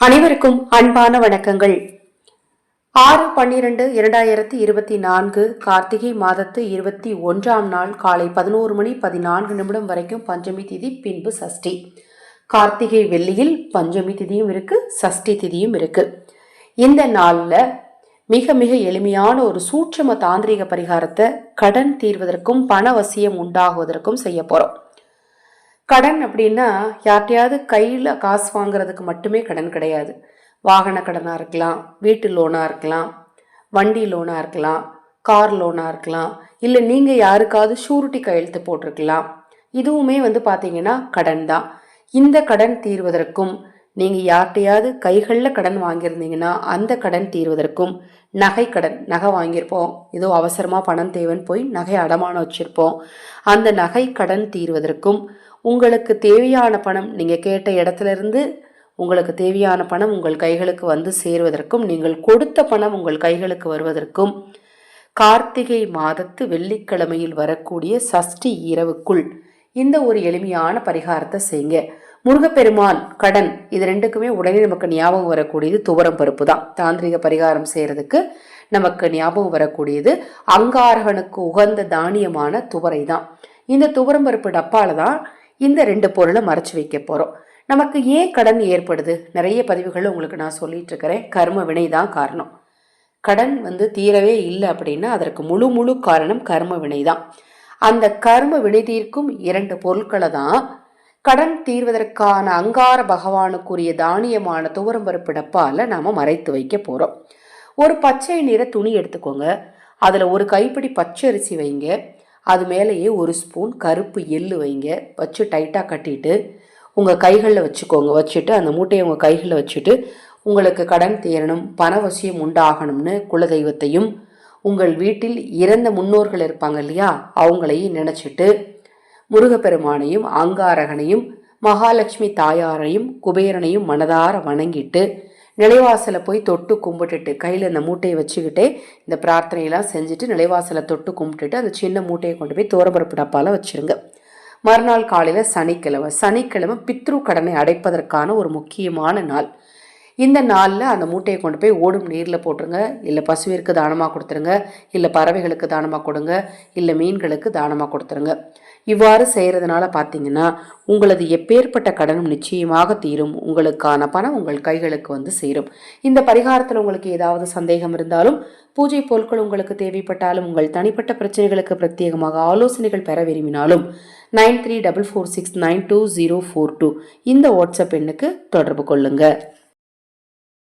அனைவருக்கும் அன்பான வணக்கங்கள். 6/12/2024 கார்த்திகை மாதத்து 21ஆம் நாள் காலை 11:14 வரைக்கும் பஞ்சமி திதி, பின்பு சஷ்டி. கார்த்திகை வெள்ளியில் பஞ்சமி திதியும் இருக்கு, சஷ்டி திதியும் இருக்கு. இந்த நாள்ல மிக மிக எளிமையான ஒரு சூட்சம தாந்திரிக பரிகாரத்தை கடன் தீர்வதற்கும் பணவசியம் உண்டாகுவதற்கும் செய்ய போறோம். கடன் அப்படின்னா யார்ட்டையாவது கையில் காசு வாங்குறதுக்கு மட்டுமே கடன் கிடையாது. வாகன கடனாக இருக்கலாம், வீட்டு லோனாக இருக்கலாம், வண்டி லோனாக இருக்கலாம், கார் லோனாக இருக்கலாம், இல்லை நீங்கள் யாருக்காவது ஷூரிட்டி கையெழுத்து போட்டிருக்கலாம். இதுவுமே பார்த்தீங்கன்னா கடன் தான். இந்த கடன் தீர்வதற்கும் நீங்கள் யார்ட்டையாவது கைகளில் கடன் வாங்கியிருந்தீங்கன்னா அந்த கடன் தீர்வதற்கும், நகை கடன், நகை வாங்கியிருப்போம், ஏதோ அவசரமாக பணம் தேவைன்னு போய் நகை அடமானம் வச்சுருப்போம், அந்த நகை கடன் தீர்வதற்கும், உங்களுக்கு தேவையான பணம் நீங்கள் கேட்ட இடத்துல இருந்து உங்களுக்கு தேவையான பணம் உங்கள் கைகளுக்கு வந்து சேருவதற்கும், நீங்கள் கொடுத்த பணம் உங்கள் கைகளுக்கு வருவதற்கும், கார்த்திகை மாதத்து வெள்ளிக்கிழமையில் வரக்கூடிய சஷ்டி இரவுக்குள் இந்த ஒரு எளிமையான பரிகாரத்தை செய்யுங்க. முருகப்பெருமான், கடன், இது ரெண்டுக்குமே உடனே நமக்கு ஞாபகம் வரக்கூடியது துவரம் பருப்பு தான். தாந்திரிக பரிகாரம் செய்யறதுக்கு நமக்கு ஞாபகம் வரக்கூடியது அங்காரகனுக்கு உகந்த தானியமான துவரை தான். இந்த துவரம் பருப்பு டப்பால தான் இந்த 2 பொருளை மறைச்சு வைக்க போறோம். நமக்கு ஏன் கடன் ஏற்படுது? நிறைய பதிவுகள் உங்களுக்கு நான் சொல்லிட்டு இருக்கிறேன். கர்ம வினை தான் காரணம். கடன் தீரவே இல்லை அப்படின்னா அதற்கு முழு காரணம் கர்ம வினை தான். அந்த கர்ம வினை தீர்க்கும் 2 பொருட்களை தான் கடன் தீர்வதற்கான அங்கார பகவானுக்குரிய தானியமான துவரம் பருப்பு டப்பால நாம மறைத்து வைக்க போறோம். ஒரு பச்சை நிற துணி எடுத்துக்கோங்க. அதுல ஒரு கைப்பிடி பச்சை அரிசி வைங்க. அது மேலேயே 1 ஸ்பூன் கருப்பு எள்ளு வைங்க. வச்சு டைட்டாக கட்டிட்டு உங்கள் கைகளில் வச்சுக்கோங்க. வச்சுட்டு அந்த மூட்டையை உங்கள் கைகளில் வச்சுட்டு உங்களுக்கு கடன் தீரணும், பணவசியம் உண்டாகணும்னு குலதெய்வத்தையும் உங்கள் வீட்டில் இறந்த முன்னோர்கள் இருப்பாங்க இல்லையா, அவங்களையும் நினச்சிட்டு முருகப்பெருமானையும் அங்காரகனையும் மகாலட்சுமி தாயாரையும் குபேரனையும் மனதார வணங்கிட்டு நிலைவாசலை போய் தொட்டு கும்பிட்டுட்டு கையில் அந்த மூட்டையை வச்சுக்கிட்டே இந்த பிரார்த்தனையெல்லாம் செஞ்சுட்டு நிலைவாசலை தொட்டு கும்பிட்டுட்டு அந்த சின்ன மூட்டையை கொண்டு போய் துவரம்பருப்பு டப்பால வச்சுருங்க. மறுநாள் காலையில் சனிக்கிழமை பித்ரு கடனை அடைப்பதற்கான ஒரு முக்கியமான நாள். இந்த நாளில் அந்த மூட்டையை கொண்டு போய் ஓடும் நீரில் போட்டுருங்க. இல்லை பசுவிற்கு தானமாக கொடுத்துருங்க, இல்லை பறவைகளுக்கு தானமாக கொடுங்க, இல்லை மீன்களுக்கு தானமாக கொடுத்துருங்க. இவ்வாறு செய்கிறதுனால பார்த்தீங்கன்னா உங்களது எப்பேற்பட்ட கடனும் நிச்சயமாக தீரும். உங்களுக்கான பணம் உங்கள் கைகளுக்கு சேரும். இந்த பரிகாரத்தில் உங்களுக்கு ஏதாவது சந்தேகம் இருந்தாலும், பூஜை பொருட்கள் உங்களுக்கு தேவைப்பட்டாலும், உங்கள் தனிப்பட்ட பிரச்சனைகளுக்கு பிரத்யேகமாக ஆலோசனைகள் பெற விரும்பினாலும் 9344692042 இந்த வாட்ஸ்அப் எண்ணுக்கு தொடர்பு கொள்ளுங்க.